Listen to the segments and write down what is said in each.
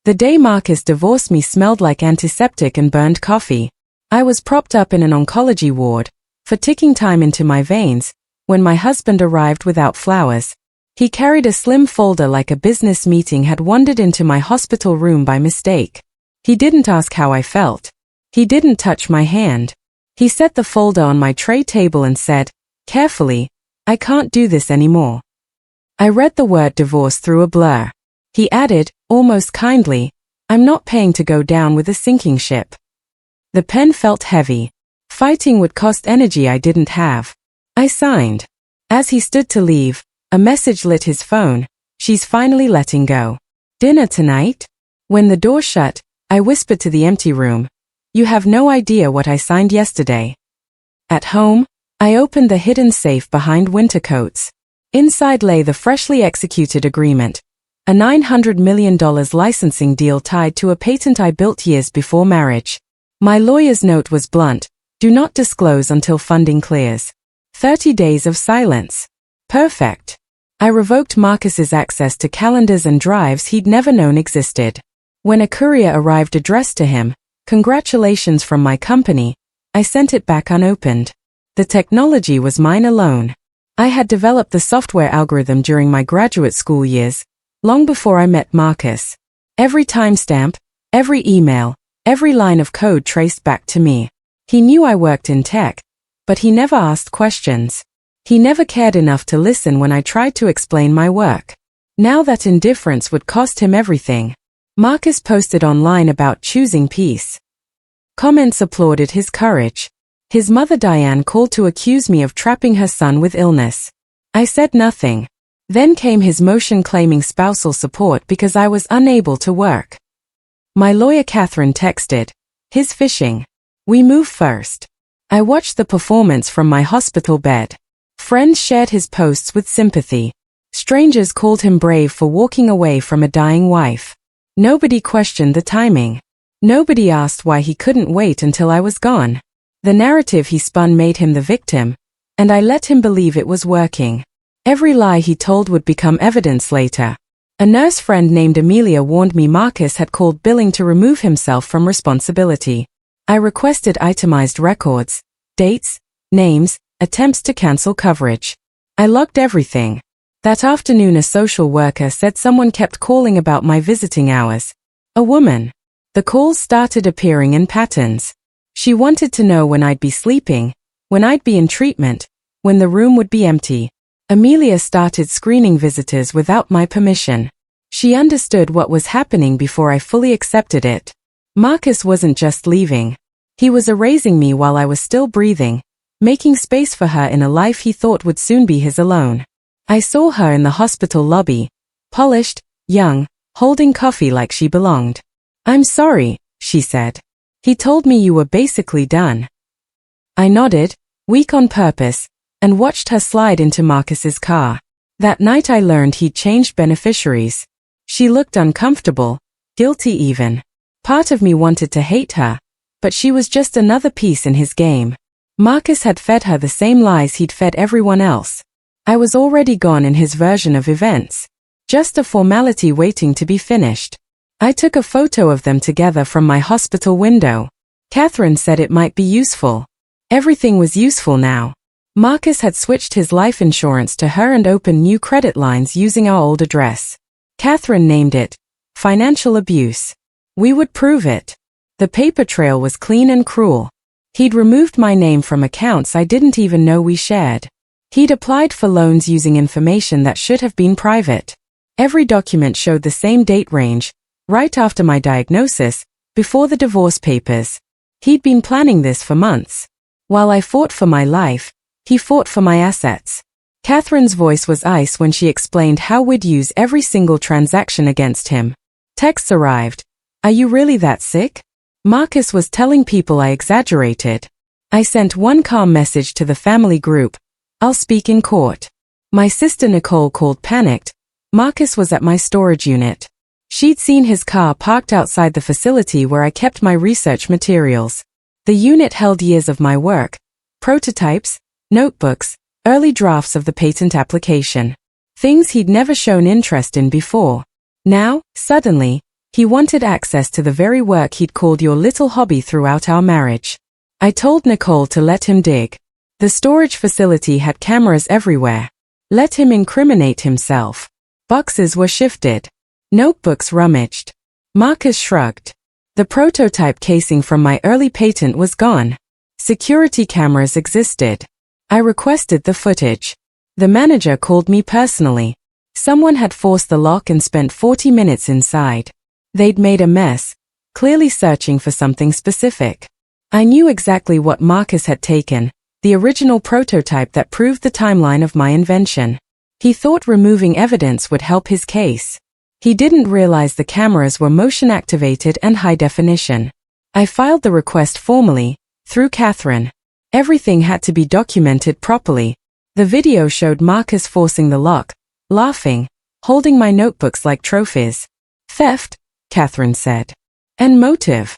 The day Marcus divorced me smelled like antiseptic and burned coffee. I was propped up in an oncology ward, for ticking time into my veins, when my husband arrived without flowers. He carried a slim folder like a business meeting had wandered into my hospital room by mistake. He didn't ask how I felt. He didn't touch my hand. He set the folder on my tray table and said, carefully, "I can't do this anymore." I read the word divorce through a blur. He added, almost kindly, "I'm not paying to go down with a sinking ship." The pen felt heavy. Fighting would cost energy I didn't have. I signed. As he stood to leave, a message lit his phone. "She's finally letting go. Dinner tonight?" When the door shut, I whispered to the empty room, "You have no idea what I signed yesterday." At home, I opened the hidden safe behind winter coats. Inside lay the freshly executed agreement, a $900 million licensing deal tied to a patent I built years before marriage. My lawyer's note was blunt: do not disclose until funding clears. 30 days of silence. Perfect. I revoked Marcus's access to calendars and drives he'd never known existed. When a courier arrived addressed to him, "Congratulations from my company," I sent it back unopened. The technology was mine alone. I had developed the software algorithm during my graduate school years, long before I met Marcus. Every timestamp, every email, every line of code traced back to me. He knew I worked in tech, but he never asked questions. He never cared enough to listen when I tried to explain my work. Now that indifference would cost him everything. Marcus posted online about choosing peace. Comments applauded his courage. His mother Diane called to accuse me of trapping her son with illness. I said nothing. Then came his motion claiming spousal support because I was unable to work. My lawyer Catherine texted, "He's fishing. We move first." I watched the performance from my hospital bed. Friends shared his posts with sympathy. Strangers called him brave for walking away from a dying wife. Nobody questioned the timing. Nobody asked why he couldn't wait until I was gone. The narrative he spun made him the victim, and I let him believe it was working. Every lie he told would become evidence later. A nurse friend named Amelia warned me Marcus had called billing to remove himself from responsibility. I requested itemized records, dates, names, attempts to cancel coverage. I logged everything. That afternoon a social worker said someone kept calling about my visiting hours. A woman. The calls started appearing in patterns. She wanted to know when I'd be sleeping, when I'd be in treatment, when the room would be empty. Amelia started screening visitors without my permission. She understood what was happening before I fully accepted it. Marcus wasn't just leaving. He was erasing me while I was still breathing, making space for her in a life he thought would soon be his alone. I saw her in the hospital lobby, polished, young, holding coffee like she belonged. "I'm sorry," she said. "He told me you were basically done." I nodded, weak on purpose, and watched her slide into Marcus's car. That night I learned he'd changed beneficiaries. She looked uncomfortable, guilty even. Part of me wanted to hate her, but she was just another piece in his game. Marcus had fed her the same lies he'd fed everyone else. I was already gone in his version of events. Just a formality waiting to be finished. I took a photo of them together from my hospital window. Catherine said it might be useful. Everything was useful now. Marcus had switched his life insurance to her and opened new credit lines using our old address. Catherine named it financial abuse. We would prove it. The paper trail was clean and cruel. He'd removed my name from accounts I didn't even know we shared. He'd applied for loans using information that should have been private. Every document showed the same date range, right after my diagnosis, before the divorce papers. He'd been planning this for months. While I fought for my life, he fought for my assets. Catherine's voice was ice when she explained how we'd use every single transaction against him. Texts arrived. "Are you really that sick?" Marcus was telling people I exaggerated. I sent one calm message to the family group. "I'll speak in court." My sister Nicole called panicked. Marcus was at my storage unit. She'd seen his car parked outside the facility where I kept my research materials. The unit held years of my work, prototypes, notebooks, early drafts of the patent application. Things he'd never shown interest in before. Now, suddenly, He wanted access to the very work he'd called your little hobby throughout our marriage. I told Nicole to let him dig. The storage facility had cameras everywhere. Let him incriminate himself. Boxes were shifted. Notebooks rummaged. Marcus shrugged. The prototype casing from my early patent was gone. Security cameras existed. I requested the footage. The manager called me personally. Someone had forced the lock and spent 40 minutes inside. They'd made a mess, clearly searching for something specific. I knew exactly what Marcus had taken, the original prototype that proved the timeline of my invention. He thought removing evidence would help his case. He didn't realize the cameras were motion-activated and high definition. I filed the request formally, through Catherine. Everything had to be documented properly. The video showed Marcus forcing the lock, laughing, holding my notebooks like trophies. Theft, Catherine said. And motive.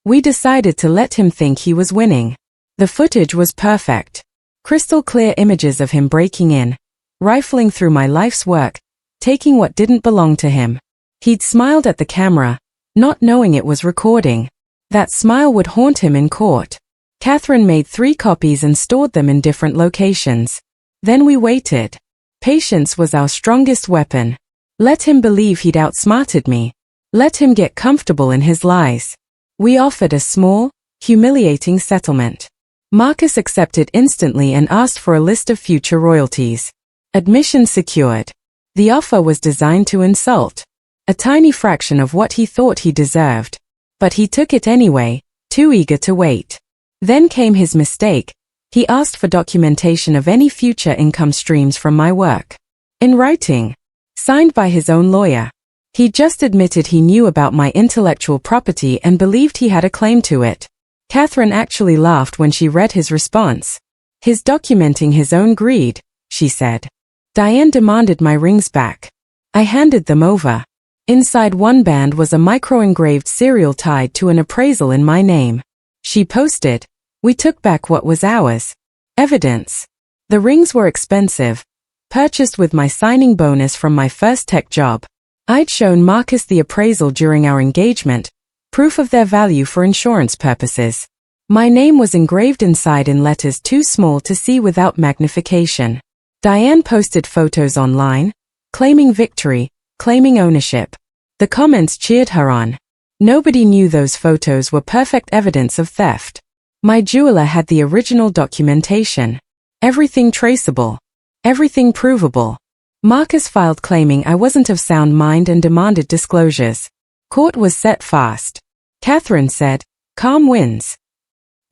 We decided to let him think he was winning. The footage was perfect. Crystal clear images of him breaking in, rifling through my life's work, taking what didn't belong to him. He'd smiled at the camera, not knowing it was recording. That smile would haunt him in court. Catherine made 3 copies and stored them in different locations. Then we waited. Patience was our strongest weapon. Let him believe he'd outsmarted me. Let him get comfortable in his lies. We offered a small, humiliating settlement. Marcus accepted instantly and asked for a list of future royalties. Admission secured. The offer was designed to insult. A tiny fraction of what he thought he deserved. But he took it anyway, too eager to wait. Then came his mistake. He asked for documentation of any future income streams from my work. In writing. Signed by his own lawyer. He just admitted he knew about my intellectual property and believed he had a claim to it. Catherine actually laughed when she read his response. He's documenting his own greed, she said. Diane demanded my rings back. I handed them over. Inside one band was a micro-engraved serial tied to an appraisal in my name. She posted, "We took back what was ours." Evidence. The rings were expensive, purchased with my signing bonus from my first tech job. I'd shown Marcus the appraisal during our engagement, proof of their value for insurance purposes. My name was engraved inside in letters too small to see without magnification. Diane posted photos online, claiming victory, claiming ownership. The comments cheered her on. Nobody knew those photos were perfect evidence of theft. My jeweler had the original documentation. Everything traceable. Everything provable. Marcus filed claiming I wasn't of sound mind and demanded disclosures. Court was set fast. Catherine said, "Calm wins."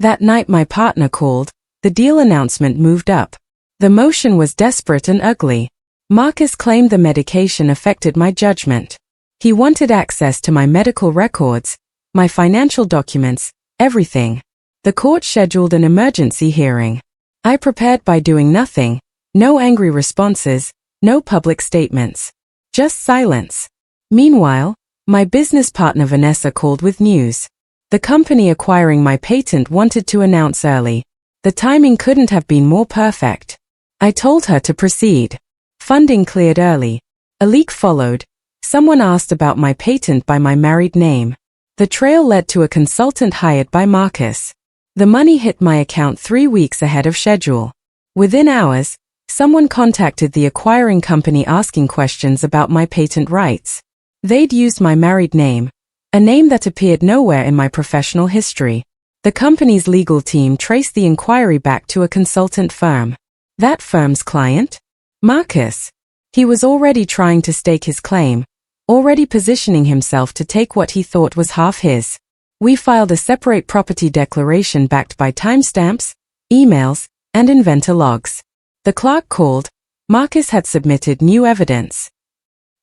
That night my partner called. The deal announcement moved up. The motion was desperate and ugly. Marcus claimed the medication affected my judgment. He wanted access to my medical records, my financial documents, everything. The court scheduled an emergency hearing. I prepared by doing nothing, no angry responses, no public statements. Just silence. Meanwhile, my business partner Vanessa called with news. The company acquiring my patent wanted to announce early. The timing couldn't have been more perfect. I told her to proceed. Funding cleared early. A leak followed. Someone asked about my patent by my married name. The trail led to a consultant hired by Marcus. The money hit my account 3 weeks ahead of schedule. Within hours, someone contacted the acquiring company asking questions about my patent rights. They'd used my married name, a name that appeared nowhere in my professional history. The company's legal team traced the inquiry back to a consultant firm. That firm's client? Marcus. He was already trying to stake his claim, already positioning himself to take what he thought was half his. We filed a separate property declaration backed by timestamps, emails, and inventor logs. The clerk called. Marcus had submitted new evidence.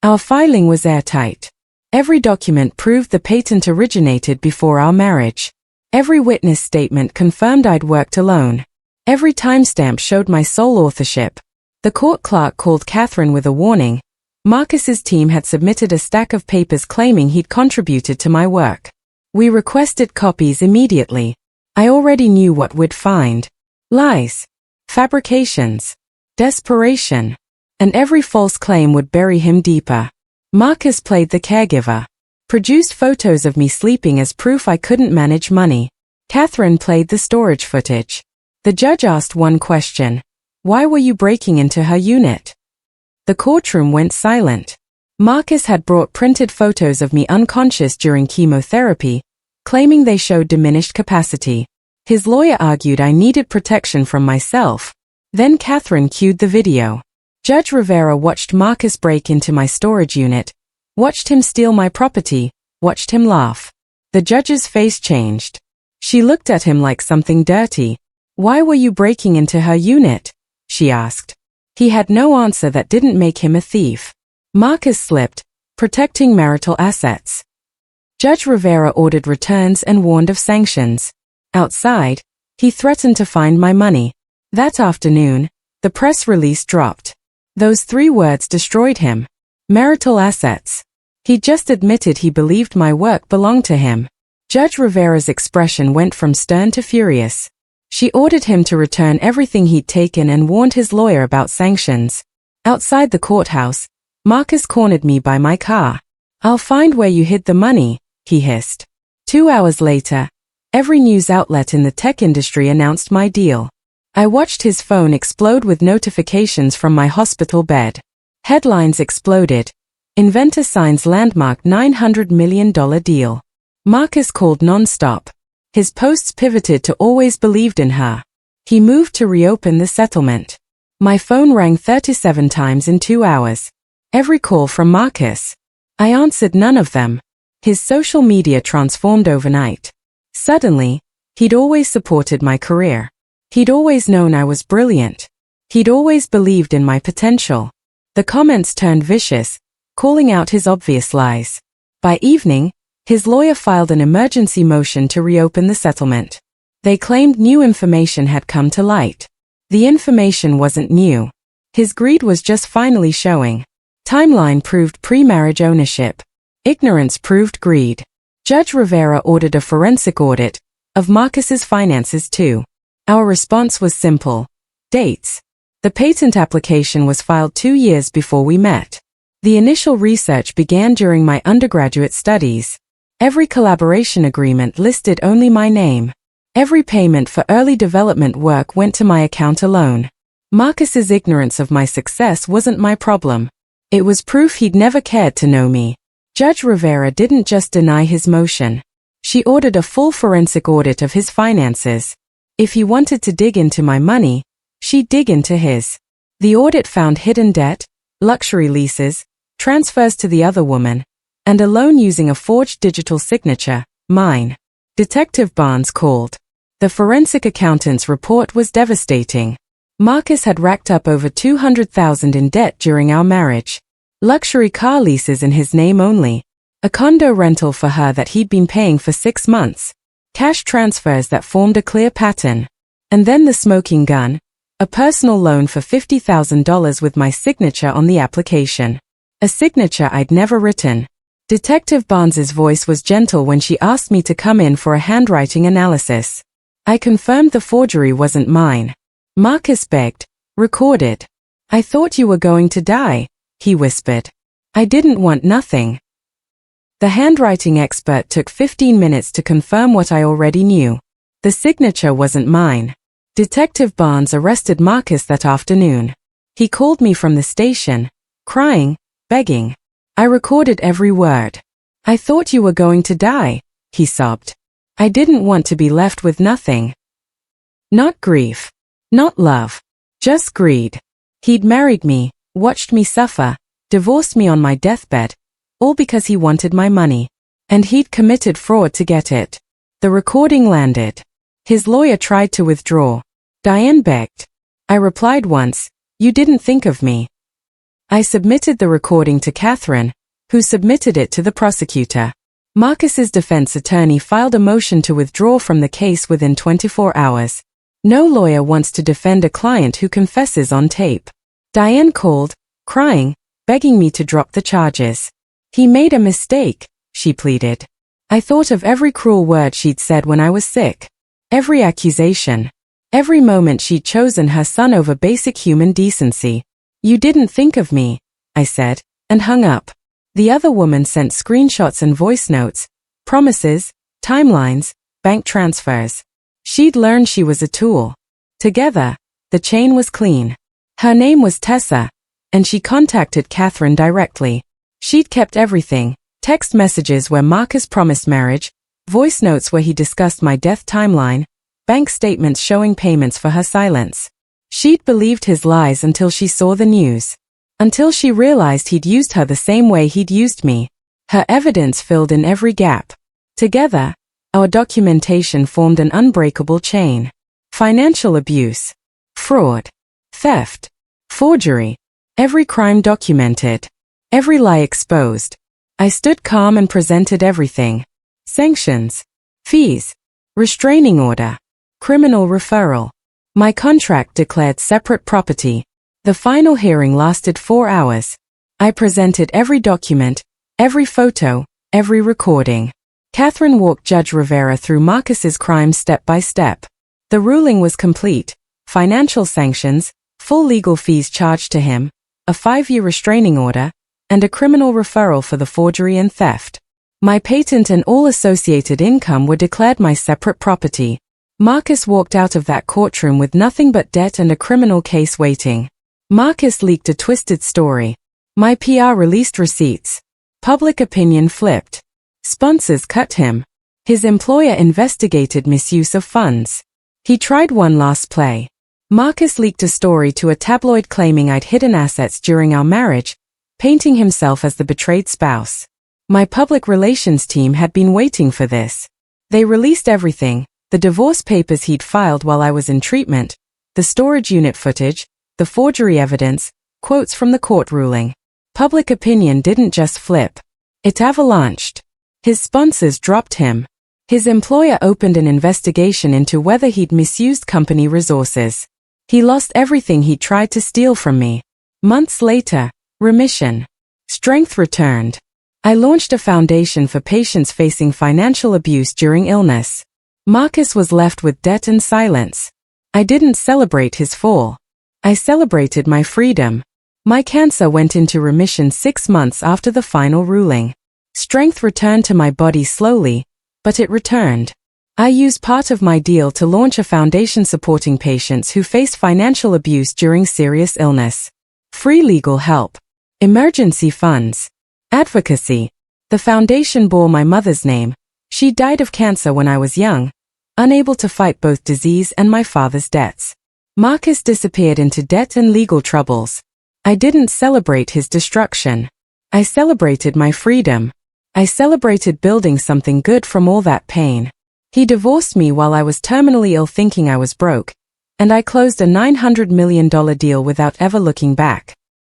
Our filing was airtight. Every document proved the patent originated before our marriage. Every witness statement confirmed I'd worked alone. Every timestamp showed my sole authorship. The court clerk called Catherine with a warning. Marcus's team had submitted a stack of papers claiming he'd contributed to my work. We requested copies immediately. I already knew what we'd find. Lies. Fabrications. Desperation. And every false claim would bury him deeper. Marcus played the caregiver. Produced photos of me sleeping as proof I couldn't manage money. Catherine played the storage footage. The judge asked one question. Why were you breaking into her unit? The courtroom went silent. Marcus had brought printed photos of me unconscious during chemotherapy, claiming they showed diminished capacity. His lawyer argued I needed protection from myself. Then Catherine cued the video. Judge Rivera watched Marcus break into my storage unit, watched him steal my property, watched him laugh. The judge's face changed. She looked at him like something dirty. Why were you breaking into her unit? She asked. He had no answer that didn't make him a thief. Marcus slipped, protecting marital assets. Judge Rivera ordered returns and warned of sanctions. Outside, he threatened to find my money. That afternoon, the press release dropped. Those 3 words destroyed him. Marital assets. He just admitted he believed my work belonged to him. Judge Rivera's expression went from stern to furious. She ordered him to return everything he'd taken and warned his lawyer about sanctions. Outside the courthouse, Marcus cornered me by my car. I'll find where you hid the money, he hissed. 2 hours later, every news outlet in the tech industry announced my deal. I watched his phone explode with notifications from my hospital bed. Headlines exploded. Inventor signs landmark $900 million deal. Marcus called non-stop. His posts pivoted to always believed in her. He moved to reopen the settlement. My phone rang 37 times in 2 hours. Every call from Marcus. I answered none of them. His social media transformed overnight. Suddenly, he'd always supported my career. He'd always known I was brilliant. He'd always believed in my potential. The comments turned vicious, calling out his obvious lies. By evening, his lawyer filed an emergency motion to reopen the settlement. They claimed new information had come to light. The information wasn't new. His greed was just finally showing. Timeline proved pre-marriage ownership. Ignorance proved greed. Judge Rivera ordered a forensic audit of Marcus's finances too. Our response was simple. Dates. The patent application was filed 2 years before we met. The initial research began during my undergraduate studies. Every collaboration agreement listed only my name. Every payment for early development work went to my account alone. Marcus's ignorance of my success wasn't my problem. It was proof he'd never cared to know me. Judge Rivera didn't just deny his motion. She ordered a full forensic audit of his finances. If he wanted to dig into my money, she'd dig into his. The audit found hidden debt, luxury leases, transfers to the other woman, and a loan using a forged digital signature, mine. Detective Barnes called. The forensic accountant's report was devastating. Marcus had racked up over $200,000 in debt during our marriage. Luxury car leases in his name only. A condo rental for her that he'd been paying for 6 months. Cash transfers that formed a clear pattern. And then the smoking gun. A personal loan for $50,000 with my signature on the application. A signature I'd never written. Detective Barnes's voice was gentle when she asked me to come in for a handwriting analysis. I confirmed the forgery wasn't mine. Marcus begged. Recorded. I thought you were going to die, he whispered. I didn't want nothing. The handwriting expert took 15 minutes to confirm what I already knew. The signature wasn't mine. Detective Barnes arrested Marcus that afternoon. He called me from the station, crying, begging. I recorded every word. I thought you were going to die, he sobbed. I didn't want to be left with nothing. Not grief. Not love. Just greed. He'd married me, watched me suffer, divorced me on my deathbed, all because he wanted my money. And he'd committed fraud to get it. The recording landed. His lawyer tried to withdraw. Diane begged. I replied once, you didn't think of me. I submitted the recording to Catherine, who submitted it to the prosecutor. Marcus's defense attorney filed a motion to withdraw from the case within 24 hours. No lawyer wants to defend a client who confesses on tape. Diane called, crying, begging me to drop the charges. He made a mistake, she pleaded. I thought of every cruel word she'd said when I was sick. Every accusation. Every moment she'd chosen her son over basic human decency. You didn't think of me, I said, and hung up. The other woman sent screenshots and voice notes, promises, timelines, bank transfers. She'd learned she was a tool. Together, the chain was clean. Her name was Tessa, and she contacted Catherine directly. She'd kept everything, text messages where Marcus promised marriage, voice notes where he discussed my death timeline, bank statements showing payments for her silence. She'd believed his lies until she saw the news. Until she realized he'd used her the same way he'd used me. Her evidence filled in every gap. Together, our documentation formed an unbreakable chain. Financial abuse, fraud, theft, forgery, every crime documented, every lie exposed. I stood calm and presented everything. Sanctions, fees, restraining order, criminal referral. My contract declared separate property. The final hearing lasted 4 hours. I presented every document, every photo, every recording. Catherine walked Judge Rivera through Marcus's crimes step by step. The ruling was complete. Financial sanctions, full legal fees charged to him, a 5-year restraining order, and a criminal referral for the forgery and theft. My patent and all associated income were declared my separate property. Marcus walked out of that courtroom with nothing but debt and a criminal case waiting. Marcus leaked a twisted story. My PR released receipts. Public opinion flipped. Sponsors cut him. His employer investigated misuse of funds. He tried one last play. Marcus leaked a story to a tabloid claiming I'd hidden assets during our marriage, painting himself as the betrayed spouse. My public relations team had been waiting for this. They released everything, the divorce papers he'd filed while I was in treatment, the storage unit footage, the forgery evidence, quotes from the court ruling. Public opinion didn't just flip. It avalanched. His sponsors dropped him. His employer opened an investigation into whether he'd misused company resources. He lost everything he tried to steal from me. Months later, remission. Strength returned. I launched a foundation for patients facing financial abuse during illness. Marcus was left with debt and silence. I didn't celebrate his fall. I celebrated my freedom. My cancer went into remission 6 months after the final ruling. Strength returned to my body slowly, but it returned. I used part of my deal to launch a foundation supporting patients who face financial abuse during serious illness. Free legal help. Emergency funds. Advocacy. The foundation bore my mother's name. She died of cancer when I was young, unable to fight both disease and my father's debts. Marcus disappeared into debt and legal troubles. I didn't celebrate his destruction. I celebrated my freedom. I celebrated building something good from all that pain. He divorced me while I was terminally ill thinking I was broke, and I closed a $900 million deal without ever looking back.